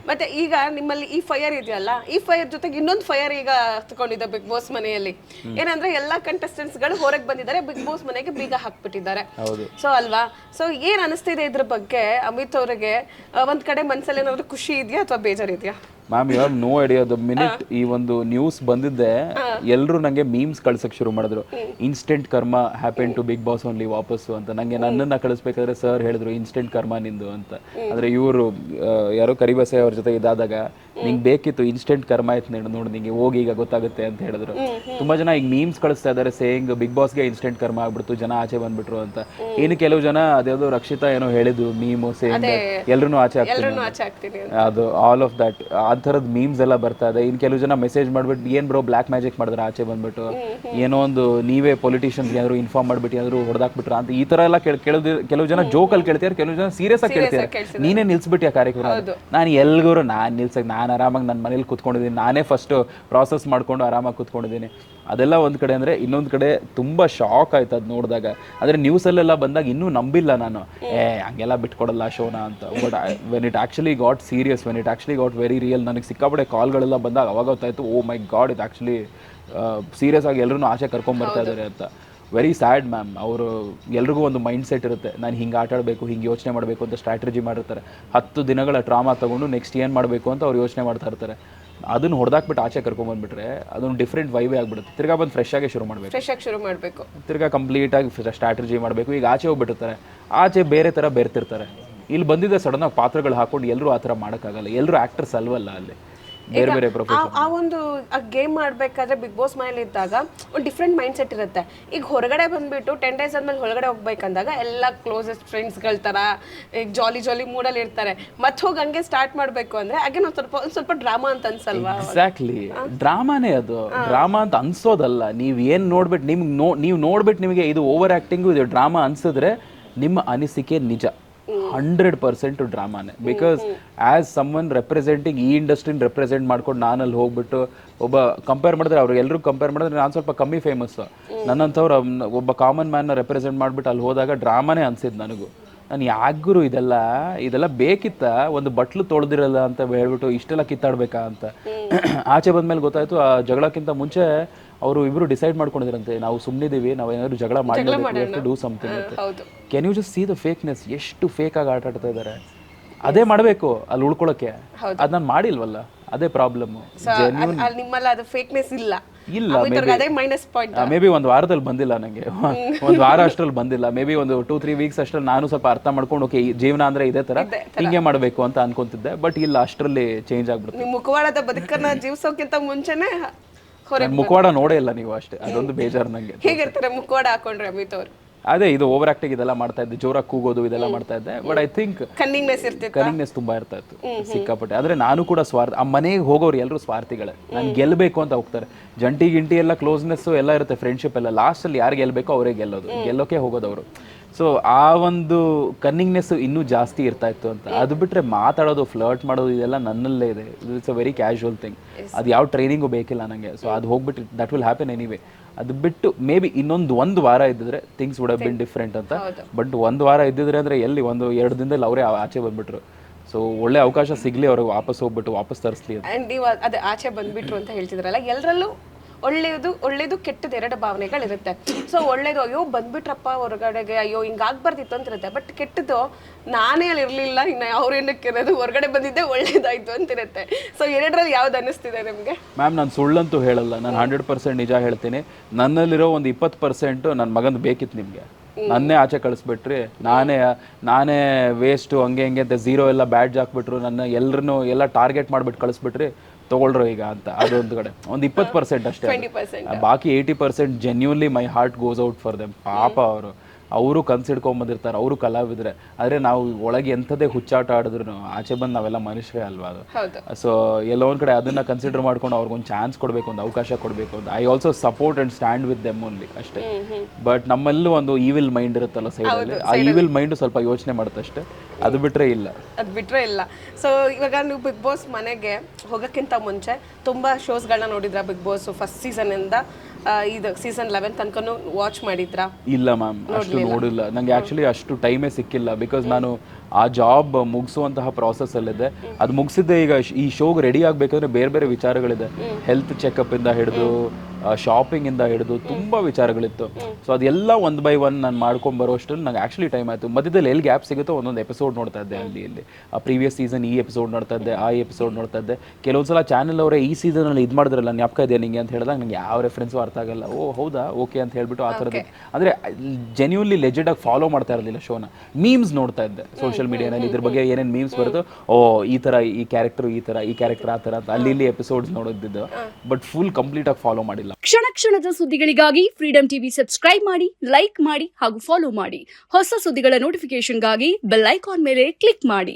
ಮತ್ತೆ ಈಗ ನಿಮ್ಮಲ್ಲಿ ಈ ಫೈರ್ ಇದೆಯಲ್ಲ, ಈ ಫೈರ್ ಜೊತೆಗೆ ಇನ್ನೊಂದು ಫೈರ್ ಈಗ ಹತ್ಕೊಂಡಿದೆ ಬಿಗ್ ಬಾಸ್ ಮನೆಯಲ್ಲಿ. ಏನಂದ್ರೆ ಎಲ್ಲಾ ಕಂಟೆಸ್ಟೆಂಟ್ಸ್ ಗಳು ಹೊರಗೆ ಬಂದಿದ್ದಾರೆ, ಬಿಗ್ ಬಾಸ್ ಮನೆಗೆ ಬೀಗ ಹಾಕ್ಬಿಟ್ಟಿದ್ದಾರೆ. ಸೊ ಅಲ್ವಾ, ಸೊ ಏನ್ ಅನಿಸ್ತಿದೆ ಇದ್ರ ಬಗ್ಗೆ ಅಮಿತ್ ಅವರಿಗೆ? ಒಂದ್ ಕಡೆ ಮನ್ಸಲ್ಲಿ ಏನಾದ್ರು ಖುಷಿ ಇದೆಯಾ ಅಥವಾ ಬೇಜಾರಿದೆಯಾ? Ma'am you have no idea. The minute ಈ ಒಂದು ನ್ಯೂಸ್ ಬಂದಿದ್ದೆ ಎಲ್ಲರೂ ನಂಗೆ ಮೀಮ್ಸ್ ಕಳ್ಸಕ್ ಶುರು ಮಾಡಿದ್ರು. Instant karma happen to Bigg Boss only ವಾಪಸ್ಸು ಅಂತ. ನಂಗೆ ನನ್ನನ್ನ ಕಳಿಸ್ಬೇಕಾದ್ರೆ ಸರ್ ಹೇಳಿದ್ರು ಇನ್ಸ್ಟೆಂಟ್ ಕರ್ಮ ನಿಂದು ಅಂತ. ಅಂದ್ರೆ ಇವರು ಯಾರೋ ಕರಿಬಸೆ ಅವ್ರ ಜೊತೆ ಇದಾದಾಗ ನಿಂಗೆ ಬೇಕಿತ್ತು ಇನ್ಸ್ಟೆಂಟ್ ಕರ್ಮ ಆಯ್ತು ನೋಡು ನಿಂಗೆ ಹೋಗಿ ಈಗ ಗೊತ್ತಾಗುತ್ತೆ ಅಂತ ಹೇಳಿದ್ರು. ತುಂಬಾ ಜನ ಈಗ ಮೀಮ್ಸ್ ಕಳಿಸ್ತಾ ಇದಾರೆ ಸೇಯಿಂಗ್ ಬಿಗ್ ಬಾಸ್ಗೆ ಇನ್ಸ್ಟೆಂಟ್ ಕರ್ಮ ಆಗ್ಬಿಡ್ತು, ಜನ ಆಚೆ ಬಂದ್ಬಿಟ್ರು ಅಂತ. ಇನ್ನು ಕೆಲವು ಜನ ಅದ್ಯಾವುದೋ ರಕ್ಷಿತಾ ಏನೋ ಹೇಳಿದ್ರು ಮೀಮು ಸೇಯಿಂಗ್ ಎಲ್ರು ಆಚೆ ಆಗ್ತೀನಿ, ಅದು ಆಲ್ ಆಫ್ ದಟ್ ಆ ಥರದ ಮೀಮ್ಸ್ ಎಲ್ಲ ಬರ್ತಾ ಇದೆ. ಇನ್ನು ಕೆಲವು ಜನ ಮೆಸೇಜ್ ಮಾಡ್ಬಿಟ್ಟು ಏನ್ ಬ್ರೋ ಬ್ಲಾಕ್ ಮ್ಯಾಜಿಕ್ ಮಾಡಿದ್ರೆ ಆಚೆ ಬಂದ್ಬಿಟ್ಟು, ಏನೋ ಒಂದು ನೀವೇ ಪೊಲಿಟಿಷಿಯನ್ಸ್ ಏನಾದ್ರು ಇನ್ಫಾರ್ಮ್ ಮಾಡ್ಬಿಟ್ಟು ಏನಾದ್ರು ಹೊಡೆದಾಕ್ಬಿಟ್ರು ಅಂತ ಈ ತರ ಎಲ್ಲ ಕೆಲವು ಜನ ಜೋಕಲ್ಲಿ ಕೇಳ್ತಾರೆ, ಕೆಲವು ಜನ ಸೀರಿಯಸ್ ಆಗಿ ಕೇಳ್ತಾರೆ. ನೀನೇ ನಿಲ್ಸ್ಬಿಟ್ಟು ಕಾರ್ಯಕ್ರಮ. ನಾನು ಎಲ್ಗೂರು ನಾನು ನಿಲ್ಸಕ್ ನಾನು ಆರಾಮಾಗಿ ನನ್ನ ಮನೇಲಿ ಕುತ್ಕೊಂಡಿದ್ದೀನಿ, ನಾನೇ ಫಸ್ಟ್ ಪ್ರಾಸೆಸ್ ಮಾಡ್ಕೊಂಡು ಆರಾಮಾಗಿ ಕುತ್ಕೊಂಡಿದ್ದೀನಿ. ಅದೆಲ್ಲ ಒಂದ್ ಕಡೆ ಅಂದ್ರೆ, ಇನ್ನೊಂದ್ ಕಡೆ ತುಂಬಾ ಶಾಕ್ ಆಯ್ತು ಅದ್ ನೋಡಿದಾಗ. ಆದ್ರೆ ನ್ಯೂಸಲ್ಲೆಲ್ಲ ಬಂದಾಗ ಇನ್ನೂ ನಂಬಿಲ್ಲ ನಾನು, ಹಂಗೆಲ್ಲ ಬಿಟ್ಕೊಡಲ್ಲ ಶೋನ ಅಂತ. But when it actually got serious, when it actually got very real, ನನಗೆ ಸಿಕ್ಕಾಪಡೆ ಕಾಲ್ಗಳೆಲ್ಲ ಬಂದಾಗ ಅವಾಗ ಗೊತ್ತಾಯ್ತು, ಓ ಮೈ ಗಾಡ್ ಇದು ಆಕ್ಚುಲಿ ಸೀರಿಯಸ್ ಆಗಿ ಎಲ್ಲರೂ ಆಚೆ ಕರ್ಕೊಂಡ್ಬರ್ತಾ ಇದ್ದಾರೆ ಅಂತ. Very sad ma'am. ಅವರು ಎಲ್ರಿಗೂ ಒಂದು ಮೈಂಡ್ ಸೆಟ್ ಇರುತ್ತೆ, ನಾನು ಹಿಂಗೆ ಆಟ ಆಡಬೇಕು, ಹಿಂಗೆ ಯೋಚನೆ ಮಾಡಬೇಕು ಅಂತ ಸ್ಟ್ರಾಟಜಿ ಮಾಡಿರ್ತಾರೆ. 10 ದಿನಗಳ ಟ್ರಾಮಾ ತಗೊಂಡು ನೆಕ್ಸ್ಟ್ ಏನು ಮಾಡಬೇಕು ಅಂತ ಅವ್ರು ಯೋಚನೆ ಮಾಡ್ತಾ ಇರ್ತಾರೆ. ಅದನ್ನು ಹೊಡೆದಾಕ್ಬಿಟ್ಟು ಆಚೆ ಕರ್ಕೊಂಡ್ಬಂದ್ಬಿಟ್ರೆ ಅದೊಂದು ಡಿಫ್ರೆಂಟ್ ವೈವೇ ಆಗ್ಬಿಡುತ್ತೆ. ತಿರ್ಗಾ ಬಂದು ಫ್ರೆಶ್ ಆಗಿ ಶುರು ಮಾಡಬೇಕು, ತಿರ್ಗಾ ಕಂಪ್ಲೀಟಾಗಿ ಸ್ಟ್ರಾಟಜಿ ಮಾಡಬೇಕು. ಈಗ ಆಚೆ ಹೋಗ್ಬಿಟ್ಟಿರ್ತಾರೆ, ಆಚೆ ಬೇರೆ ಥರ ಬೆರ್ತಿರ್ತಾರೆ. ಇಲ್ಲಿ ಬಂದಿದ್ದೆ ಸಡನ್ನಾಗಿ ಪಾತ್ರಗಳು ಹಾಕೊಂಡು ಎಲ್ಲರೂ ಆ ಥರ ಮಾಡೋಕ್ಕಾಗಲ್ಲ, ಎಲ್ಲರೂ ಆ್ಯಕ್ಟರ್ಸ್ ಅಲ್ವಲ್ಲ, ಅಲ್ಲಿ ಬೇರೆ ಬೇರೆ ಪ್ರೊಫೆಷನ್. ಆ ಒಂದು ಗೇಮ್ ಮಾಡ್ಬೇಕಾದ್ರೆ ಬಿಗ್ ಬಾಸ್ ಮನೇಲಿ ಇದ್ದಾಗ ಒಂದು ಡಿಫ್ರೆಂಟ್ ಮೈಂಡ್ ಸೆಟ್ ಇರುತ್ತೆ. ಈಗ ಹೊರಗಡೆ ಬಂದ್ಬಿಟ್ಟು 10 days ಆದ್ಮೇಲೆ ಹೊರಗಡೆ ಹೋಗ್ಬೇಕಂದಾಗ ಎಲ್ಲ ಕ್ಲೋಸೆಸ್ಟ್ ಫ್ರೆಂಡ್ಸ್ಗಳ ಥರ ಈಗ ಜಾಲಿ ಮೂಡಲ್ಲಿ ಇರ್ತಾರೆ. ಮತ್ತೆ ಹೋಗಿ ಹಂಗೆ ಸ್ಟಾರ್ಟ್ ಮಾಡಬೇಕು ಅಂದ್ರೆ ಹಾಗೆ ನಾವು ಸ್ವಲ್ಪ ಡ್ರಾಮಾ ಅಂತ ಅನ್ಸಲ್ವಾ? ಎಕ್ಸಾಕ್ಟ್ಲಿ, ಡ್ರಾಮಾನೇ ಅದು. ಡ್ರಾಮಾ ಅಂತ ಅನ್ಸೋದಲ್ಲ. ನೀವು ಏನು ನೋಡ್ಬಿಟ್ಟು ನೀವು ನೋಡ್ಬಿಟ್ಟು ನಿಮಗೆ ಇದು ಓವರ್ ಆ್ಯಕ್ಟಿಂಗು ಇದು ಡ್ರಾಮಾ ಅನ್ಸಿದ್ರೆ ನಿಮ್ಮ ಅನಿಸಿಕೆ ನಿಜ 100% ಡ್ರಾಮಾನೇ. ಬಿಕಾಸ್ ಆ್ಯಸ್ ಸಮ್ವನ್ ರೆಪ್ರೆಸೆಂಟಿಂಗ್ ಈ ಇಂಡಸ್ಟ್ರಿನ ರೆಪ್ರೆಸೆಂಟ್ ಮಾಡ್ಕೊಂಡು ನಾನಲ್ಲಿ ಹೋಗ್ಬಿಟ್ಟು ಒಬ್ಬ ಕಂಪೇರ್ ಮಾಡಿದ್ರೆ, ಅವ್ರು ಎಲ್ಲರೂ ಕಂಪೇರ್ ಮಾಡಿದ್ರೆ ನಾನು ಸ್ವಲ್ಪ ಕಮ್ಮಿ ಫೇಮಸ್ಸು. ನನ್ನಂಥವ್ರು ಒಬ್ಬ ಕಾಮನ್ ಮ್ಯಾನ್ನ ರೆಪ್ರೆಸೆಂಟ್ ಮಾಡಿಬಿಟ್ಟು ಅಲ್ಲಿ ಹೋದಾಗ ಡ್ರಾಮಾನೇ ಅನ್ಸಿದ್ದು ನನಗೂ. ನಾನು ಯಾಗುರು ಇದೆಲ್ಲ ಬೇಕಿತ್ತ, ಒಂದು ಬಟ್ಲು ತೊಳೆದಿರಲ್ಲ ಅಂತ ಹೇಳ್ಬಿಟ್ಟು ಇಷ್ಟೆಲ್ಲ ಕಿತ್ತಾಡ್ಬೇಕಾ ಅಂತ. ಆಚೆ ಬಂದ್ಮೇಲೆ ಗೊತ್ತಾಯ್ತು, ಆ ಜಗಳಕ್ಕಿಂತ ಮುಂಚೆ ಅವರು ಇಬ್ರು ಡಿಸೈಡ್ ಮಾಡ್ಕೊಂಡಿದ್ರಂತೆ, ನಾವು ಸುಮ್ಮನಿದ್ದೀವಿ, ನಾವು ಏನಾದ್ರು ಜಗಳ ಮಾಡಿ ಡೂ ಸಮಥಿಂಗ್ ಅಂತ. Can you just see the fakeness? ಎಷ್ಟು ಫೇಕ್ ಆಗಿ ಆಟ ಆಡ್ತಾ ಇದ್ದಾರೆ. ಅದೇ ಮಾಡಬೇಕು ಅಲ್ಲಿ ಉಳ್ಕೊಳಕ್ಕೆ, ಅದ್ ನಾನು ಮಾಡಿಲ್ವಲ್ಲ, ಅದೇ ಪ್ರಾಬ್ಲಮ್. ನಿಮ್ಮಲ್ಲ ಅದು ಫೇಕ್ನೆಸ್ ಇಲ್ಲ. ಮೇ ಬಿ ಒಂದು ವಾರದಲ್ಲಿ ಬಂದಿಲ್ಲ ನನಗೆ, ಒಂದು ವಾರ ಅಷ್ಟರಲ್ಲಿ ಬಂದಿಲ್ಲ. ಮೇ ಬಿ ಒಂದು 2-3 weeks ಅಷ್ಟರಲ್ಲಿ ನಾನು ಸ್ವಲ್ಪ ಅರ್ಥ ಮಾಡ್ಕೊಂಡು ಓಕೆ ಜೀವನ ಅಂದ್ರೆ ಇದೇ ತರ ಹಿಂಗೆ ಮಾಡಬೇಕು ಅಂತ ಅನ್ಕೊಂತಿದ್ದೆ. ಬಟ್ ಇಲ್ಲ, ಅಷ್ಟರಲ್ಲಿ ಚೇಂಜ್ ಆಗ್ಬಿಡುತ್ತೆ. ಮುಖವಾಡದ ಬದುಕನ್ನ ಜೀವಿಸೋಕ್ಕಿಂತ ಮುಂಚೆನೆ ಮುಖವಾಡ ನೋಡೇ ಇಲ್ಲ ನೀವು, ಅಷ್ಟೇ. ಅದೊಂದು ಬೇಜಾರು ನಂಗೆ. ಹೇಗಿರ್ತಾರೆ ಮುಖವಾಡ ಹಾಕೊಂಡ್ರೆ ಅಮಿತ್ ಅವರು? ಅದೇ ಇದು ಓವರ್ ಆಕ್ಟಿಂಗ್ ಇದೆಲ್ಲ ಮಾಡ್ತಾ ಇದ್ದೆ, ಜೋರಾಗಿ ಕೂಗೋದು ಇದೆಲ್ಲ ಮಾಡ್ತಾ ಇದ್ದೆ. ಬಟ್ ಐ ಥಿಂಕ್ ಕನ್ನಿಂಗ್ನೆಸ್ ತುಂಬಾ ಇರ್ತಾ ಇತ್ತು ಸಿಕ್ಕಾಪಟ್ಟೆ. ಆದ್ರೆ ನಾನು ಕೂಡ ಸ್ವಾರ್ಥ. ಆ ಮನೆಗೆ ಹೋಗೋರು ಎಲ್ಲರೂ ಸ್ವಾರ್ಥಿಗಳೇ. ನಾನು ಗೆಲ್ಲಬೇಕು ಅಂತ ಹೋಗ್ತಾರೆ. ಗಿಂಟಿ ಎಲ್ಲ ಕ್ಲೋಸ್ನೆಸ್ ಎಲ್ಲ ಇರುತ್ತೆ, ಫ್ರೆಂಡ್ಶಿಪ್ ಎಲ್ಲ. ಲಾಸ್ಟ್ ಅಲ್ಲಿ ಯಾರು ಗೆಲ್ಬೇಕೋ ಅವರೇ ಗೆಲ್ಲೋಕೆ ಹೋಗೋದವರು. ಸೊ ಆ ಒಂದು ಕನ್ನಿಂಗ್ನೆಸ್ ಇನ್ನೂ ಜಾಸ್ತಿ ಇರ್ತಾ ಇತ್ತು ಅಂತ. ಅದು ಬಿಟ್ರೆ ಮಾತಾಡೋದು, ಫ್ಲರ್ಟ್ ಮಾಡೋದು ಇದೆಲ್ಲ ನನ್ನಲ್ಲೇ ಇದೆ. It's a very casual thing. ಅದು ಯಾವ ಟ್ರೈನಿಂಗು ಬೇಕಿಲ್ಲ ನನಗೆ. ಸೊ ಅದು ಹೋಗ್ಬಿಟ್ಟು ದಟ್ ವಿಲ್ ಹ್ಯಾಪನ್ ಎನಿವೇ. ಅದು ಬಿಟ್ಟು ಮೇ ಬಿ ಒಂದು ವಾರ ಇದ್ದಿದ್ರೆ things would have been different ಅಂತ. ಬಟ್ 1 ವಾರ ಇದ್ದಿದ್ರೆ ಅಂದ್ರೆ ಎಲ್ಲಿ 1-2 ದಿನದಲ್ಲಿ ಅವರೇ ಆಚೆ ಬಂದ್ಬಿಟ್ರು. ಸೊ ಒಳ್ಳೆ ಅವಕಾಶ ಸಿಗ್ಲಿ ಅವ್ರಿಗೆ, ವಾಪಸ್ ತರಿಸ್ಲಿ ಅಂತ. ಅಂಡ್ ನೀವು ಅದು ಆಚೆ ಬಂದ್ಬಿಟ್ರು ಅಂತ ಹೇಳ್ತಿದ್ರಲ್ಲ, ಎಲ್ಲರಲ್ಲೂ ಒಳ್ಳೇದು ಕೆಟ್ಟದ್ದು 2 ಭಾವನೆಗಳಿರುತ್ತೆ. ಸೊ ಒಳ್ಳೇದು, ಅಯ್ಯೋ ಬಂದ್ಬಿಟ್ರಪ್ಪ ಹೊರಗಡೆಗೆ, ಅಯ್ಯೋ ಹಿಂಗಾಗ್ಬಾರ್ದಿತ್ತು ಅಂತ ಇರುತ್ತೆ. ಬಟ್ ಕೆಟ್ಟದ್ದು, ನಾನೇ ಅಲ್ಲಿ ಇರಲಿಲ್ಲ, ಇನ್ನು ಅವ್ರೇನಕ್ಕಿರೋದು, ಹೊರಗಡೆ ಬಂದಿದ್ದೆ ಒಳ್ಳೇದಾಯ್ತು ಅಂತಿರುತ್ತೆ. ಸೊ 2ರಲ್ಲಿ ಯಾವ್ದು ಅನ್ನಿಸ್ತಿದೆ ನಿಮಗೆ? ಮ್ಯಾಮ್, ನಾನು ಸುಳ್ಳಂತೂ ಹೇಳಲ್ಲ, ನಾನು 100% ನಿಜ ಹೇಳ್ತೀನಿ. ನನ್ನಲ್ಲಿರೋ ಒಂದು 20% ನನ್ನ ಮಗಂದು ಬೇಕಿತ್ತು ನಿಮಗೆ. ನನ್ನೇ ಆಚೆ ಕಳಿಸ್ಬಿಟ್ರಿ, ನಾನೇ ವೇಸ್ಟು ಹಂಗೆ ಅಂತ 0 ಎಲ್ಲ ಬ್ಯಾಡ್ಜ್ ಹಾಕ್ಬಿಟ್ರು, ನನ್ನ ಎಲ್ಲ ಟಾರ್ಗೆಟ್ ಮಾಡಿಬಿಟ್ಟು ಕಳಿಸ್ಬಿಟ್ರಿ, ತಗೊಳ್ರು ಈಗ ಅಂತ. ಅದೊಂದು ಕಡೆ ಒಂದು 20% ಅಷ್ಟೇ. ಬಾಕಿ 80% genuinely my heart goes out for them. ಪಾಪ ಅವರು ಕನ್ಸಿಡ್ಕೊಂಬಂದಿರ್ತಾರೆ, ಅವರು ಕಲಾವಿದ್ರೆ. ಆದರೆ ನಾವು ಒಳಗೆ ಎಂಥದೇ ಹುಚ್ಚಾಟ ಆಡಿದ್ರು ಆಚೆ ಬಂದು ನಾವೆಲ್ಲ ಮನುಷ್ಯರೇ ಅಲ್ವಾ ಅದು. ಸೊ ಎಲ್ಲೋ ಒಂದು ಕಡೆ ಅದನ್ನು ಕನ್ಸಿಡರ್ ಮಾಡ್ಕೊಂಡು ಅವ್ರಿಗೊಂದು ಚಾನ್ಸ್ ಕೊಡಬೇಕು, ಒಂದು ಅವಕಾಶ ಕೊಡಬೇಕು ಅಂತ. I also support and stand with them only ಅಷ್ಟೇ. ಬಟ್ ನಮ್ಮಲ್ಲೂ ಒಂದು ಈವಿಲ್ ಮೈಂಡ್ ಇರುತ್ತಲ್ಲ ಸೈಡಲ್ಲಿ, ಆ ಈವಿಲ್ ಮೈಂಡು ಸ್ವಲ್ಪ ಯೋಚನೆ ಮಾಡುತ್ತೆ ಅಷ್ಟೇ. ಅದು ಬಿಟ್ಟರೆ ಇಲ್ಲ. ಸೊ ಇವಾಗ ನೀವು ಬಿಗ್ ಬಾಸ್ ಮನೆಗೆ ಹೋಗೋಕ್ಕಿಂತ ಮುಂಚೆ ತುಂಬ ಶೋಸ್ಗಳನ್ನ ನೋಡಿದ್ರ ಬಿಗ್ ಬಾಸ್ ಫಸ್ಟ್ ಸೀಸನಿಂದ ಇದು ಸೀಸನ್ 11 ತನಕನೂ ವಾಚ್ ಮಾಡಿದ್ರಾ? ಇಲ್ಲ ಮ್ಯಾಮ್, ಅಷ್ಟು ನೋಡಿಲ್ಲ. ನಂಗೆ ಆಕ್ಚುಲಿ ಅಷ್ಟು ಟೈಮೇ ಸಿಕ್ಕಿಲ್ಲ. ಬಿಕಾಸ್ ನಾನು ಆ ಜಾಬ್ ಮುಗಿಸುವಂತಹ ಪ್ರಾಸೆಸ್ ಅಲ್ಲಿದೆ. ಅದು ಮುಗಿಸಿದ್ದೆ. ಈಗ ಈ ಶೋಗೆ ರೆಡಿ ಆಗ್ಬೇಕಂದ್ರೆ ಬೇರೆ ಬೇರೆ ವಿಚಾರಗಳಿದೆ. ಹೆಲ್ತ್ ಚೆಕಪ್ ಇಂದ ಹಿಡಿದು ಶಾಪಿಂಗ್ ಇಂದ ಹಿಡಿದು ತುಂಬಾ ವಿಚಾರಗಳಿತ್ತು. ಸೊ ಅದೆಲ್ಲ 1 by 1 ನಾನು ಮಾಡ್ಕೊಂಡ್ ಬರೋಷ್ಟರಲ್ಲಿ ನಂಗೆ ಆಕ್ಚುಲಿ ಟೈಮ್ ಆಯ್ತು. ಮಧ್ಯದಲ್ಲಿ ಎಲ್ಲಿ ಗ್ಯಾಪ್ ಸಿಗುತ್ತೋ ಒಂದೊಂದು ಎಪಿಸೋಡ್ ನೋಡ್ತಾ ಇದ್ದೆ. ಅಲ್ಲಿ ಇಲ್ಲಿ ಆ ಪ್ರೀವಿಯಸ್ ಸೀಸನ್ ಈ ಎಪಿಸೋಡ್ ನೋಡ್ತಾ ಇದ್ದೆ, ಆ ಎಪಿಸೋಡ್ ನೋಡ್ತಾ ಇದ್ದೆ. ಕೆಲವೊಂದ್ಸಲ ಚಾನೆಲ್ ಅವರೇ ಈ ಸೀಸನ್ ಅಲ್ಲಿ ಇದು ಮಾಡಿದ್ರಲ್ಲ, ಜ್ಞಾಪಕ ಇದೆ ನಿಂಗೆ ಅಂತ ಹೇಳಿದಾಗ ನಂಗೆ ಯಾವ ರೆಫರೆನ್ಸು ಅರ್ಥ ಆಗಲ್ಲ. ಓ ಹೌದಾ, ಓಕೆ ಅಂತ ಹೇಳ್ಬಿಟ್ಟು ಆ ಥರದ್ದು ಅಂದ್ರೆ ಜೆನ್ಯೂನ್ಲಿ ಲೆಜೆಂಡ್ ಆಗಿ ಫಾಲೋ ಮಾಡ್ತಾ ಇರಲಿಲ್ಲ ಶೋನ. ಮೀಮ್ಸ್ ನೋಡ್ತಾ ಇದ್ದೆ ಸೋಷಿಯಲ್ ಮೀಡಿಯಾನಲ್ಲಿ, ಇದ್ರ ಬಗ್ಗೆ ಏನೇನು ಮೀಮ್ಸ್ ಬರೋದು, ಓ ಈ ತರ ಈ ಕ್ಯಾರೆಕ್ಟರ್ ಈ ತರ, ಈ ಕ್ಯಾರೆಕ್ಟರ್ ಆ ತರ ಅಂತ ಅಲ್ಲಿ ಇಲ್ಲಿ ಎಪಿಸೋಡ್ಸ್ ನೋಡೋದಿದ್ದು. ಬಟ್ ಫುಲ್ ಕಂಪ್ಲೀಟ್ ಆಗಿ ಫಾಲೋ ಮಾಡಿಲ್ಲ. ಕ್ಷಣ ಕ್ಷಣದ ಸುದ್ದಿಗಳಿಗಾಗಿ ಫ್ರೀಡಂ ಟಿವಿ ಸಬ್ಸ್ಕ್ರೈಬ್ ಮಾಡಿ, ಲೈಕ್ ಮಾಡಿ ಹಾಗೂ ಫಾಲೋ ಮಾಡಿ. ಹೊಸ ಸುದ್ದಿಗಳ ನೋಟಿಫಿಕೇಶನ್ಗಾಗಿ ಬೆಲ್ ಐಕಾನ್ ಮೇಲೆ ಕ್ಲಿಕ್ ಮಾಡಿ.